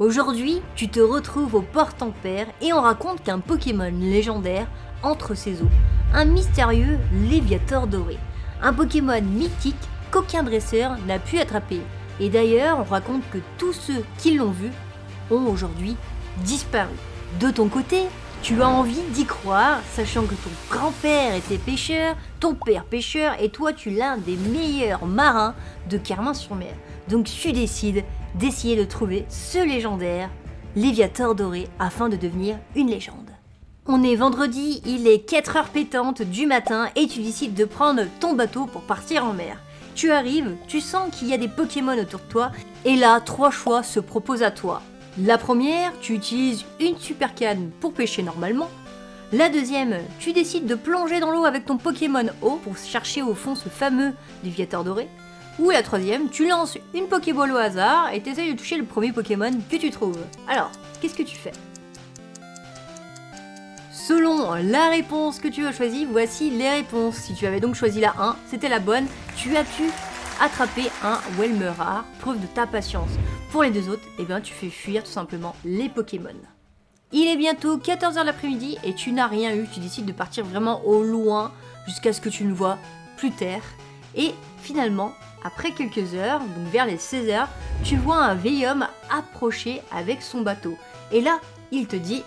Aujourd'hui, tu te retrouves au Port-en-Père et on raconte qu'un Pokémon légendaire entre ses eaux, un mystérieux Léviator doré, un Pokémon mythique qu'aucun dresseur n'a pu attraper. Et d'ailleurs, on raconte que tous ceux qui l'ont vu ont aujourd'hui disparu. De ton côté, tu as envie d'y croire, sachant que ton grand-père était pêcheur, ton père pêcheur et toi tu es l'un des meilleurs marins de Carmin-sur-Mer. Donc tu décides d'essayer de trouver ce légendaire Léviator doré afin de devenir une légende. On est vendredi, il est 4h pétantes du matin et tu décides de prendre ton bateau pour partir en mer. Tu arrives, tu sens qu'il y a des Pokémon autour de toi et là 3 choix se proposent à toi. La première, tu utilises une super canne pour pêcher normalement. La deuxième, tu décides de plonger dans l'eau avec ton Pokémon eau pour chercher au fond ce fameux Léviator doré. Ou la troisième, tu lances une Pokéball au hasard et t'essayes de toucher le premier Pokémon que tu trouves. Alors, qu'est-ce que tu fais? Selon la réponse que tu as choisie, voici les réponses. Si tu avais donc choisi la 1, c'était la bonne. Tu as pu attraper un Welmerar, preuve de ta patience. Pour les deux autres, eh bien, tu fais fuir tout simplement les Pokémon. Il est bientôt 14h de l'après-midi et tu n'as rien eu. Tu décides de partir vraiment au loin jusqu'à ce que tu ne vois plus terre. Et finalement, après quelques heures, donc vers les 16h, tu vois un vieil homme approcher avec son bateau. Et là, il te dit: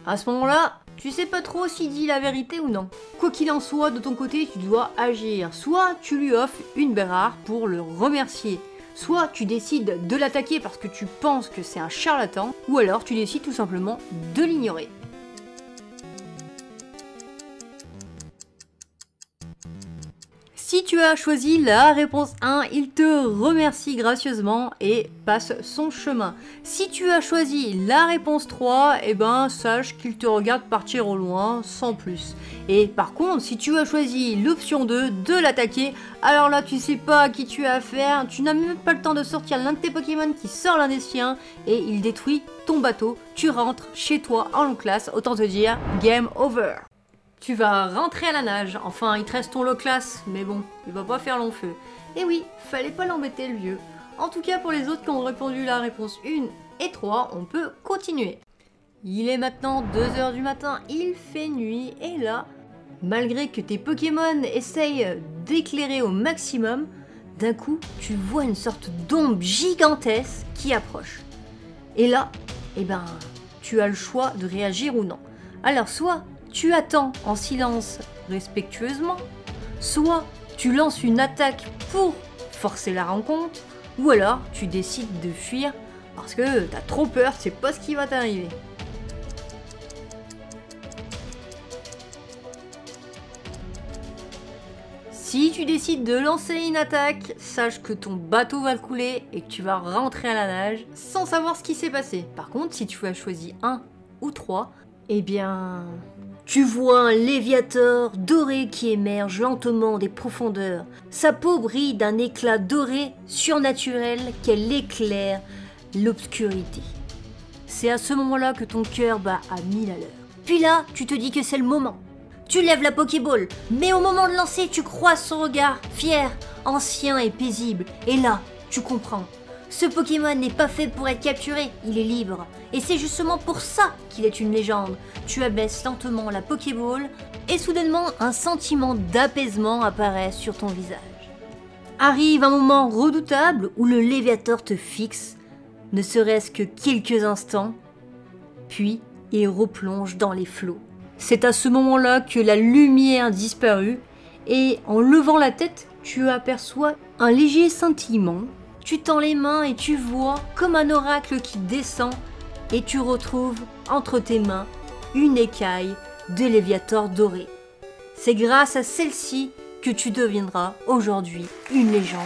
à ce moment-là, tu sais pas trop s'il dit la vérité ou non. Quoi qu'il en soit, de ton côté, tu dois agir. Soit tu lui offres une baie rare pour le remercier, soit tu décides de l'attaquer parce que tu penses que c'est un charlatan, ou alors tu décides tout simplement de l'ignorer. Si tu as choisi la réponse 1, il te remercie gracieusement et passe son chemin. Si tu as choisi la réponse 3, eh ben sache qu'il te regarde partir au loin sans plus. Et par contre, si tu as choisi l'option 2 de l'attaquer, alors là tu sais pas à qui tu as affaire, tu n'as même pas le temps de sortir l'un de tes Pokémon qui sort l'un des siens et il détruit ton bateau. Tu rentres chez toi en longue classe, autant te dire game over. Tu vas rentrer à la nage, enfin il te reste ton lot classe, mais bon, il va pas faire long feu. Et oui, fallait pas l'embêter le vieux. En tout cas pour les autres qui ont répondu la réponse 1 et 3, on peut continuer. Il est maintenant 2h du matin, il fait nuit, et là, malgré que tes Pokémon essayent d'éclairer au maximum, d'un coup, tu vois une sorte d'ombre gigantesque qui approche. Et là, eh ben, tu as le choix de réagir ou non. Alors soit tu attends en silence respectueusement, soit tu lances une attaque pour forcer la rencontre, ou alors tu décides de fuir parce que t'as trop peur, c'est pas ce qui va t'arriver. Si tu décides de lancer une attaque, sache que ton bateau va couler et que tu vas rentrer à la nage sans savoir ce qui s'est passé. Par contre, si tu as choisi 1 ou 3, eh bien, tu vois un Léviator doré qui émerge lentement des profondeurs. Sa peau brille d'un éclat doré surnaturel qu'elle éclaire l'obscurité. C'est à ce moment-là que ton cœur bat à 1000 à l'heure. Puis là, tu te dis que c'est le moment. Tu lèves la Pokéball, mais au moment de lancer, tu croises son regard, fier, ancien et paisible. Et là, tu comprends. Ce Pokémon n'est pas fait pour être capturé, il est libre. Et c'est justement pour ça qu'il est une légende. Tu abaisses lentement la Pokéball et soudainement un sentiment d'apaisement apparaît sur ton visage. Arrive un moment redoutable où le Léviator te fixe, ne serait-ce que quelques instants, puis il replonge dans les flots. C'est à ce moment-là que la lumière disparut et en levant la tête, tu aperçois un léger scintillement. Tu tends les mains et tu vois comme un oracle qui descend et tu retrouves entre tes mains une écaille de Léviator doré. C'est grâce à celle-ci que tu deviendras aujourd'hui une légende.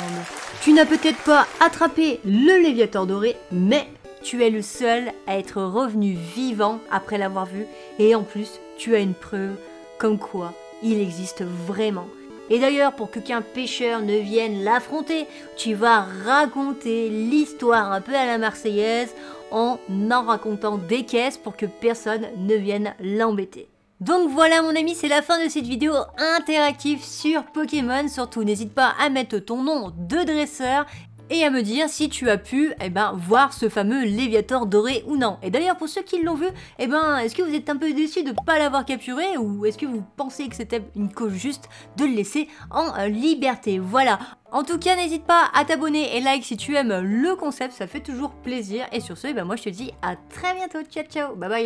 Tu n'as peut-être pas attrapé le Léviator doré, mais tu es le seul à être revenu vivant après l'avoir vu et en plus tu as une preuve comme quoi il existe vraiment. Et d'ailleurs, pour qu'aucun pêcheur ne vienne l'affronter, tu vas raconter l'histoire un peu à la Marseillaise en racontant des caisses pour que personne ne vienne l'embêter. Donc voilà mon ami, c'est la fin de cette vidéo interactive sur Pokémon. Surtout n'hésite pas à mettre ton nom de dresseur et à me dire si tu as pu voir ce fameux Léviator doré ou non. Et d'ailleurs pour ceux qui l'ont vu, est-ce que vous êtes un peu déçus de ne pas l'avoir capturé ou est-ce que vous pensez que c'était une cause juste de le laisser en liberté? Voilà. En tout cas, n'hésite pas à t'abonner et like si tu aimes le concept, ça fait toujours plaisir. Et sur ce, moi je te dis à très bientôt. Ciao ciao, bye bye.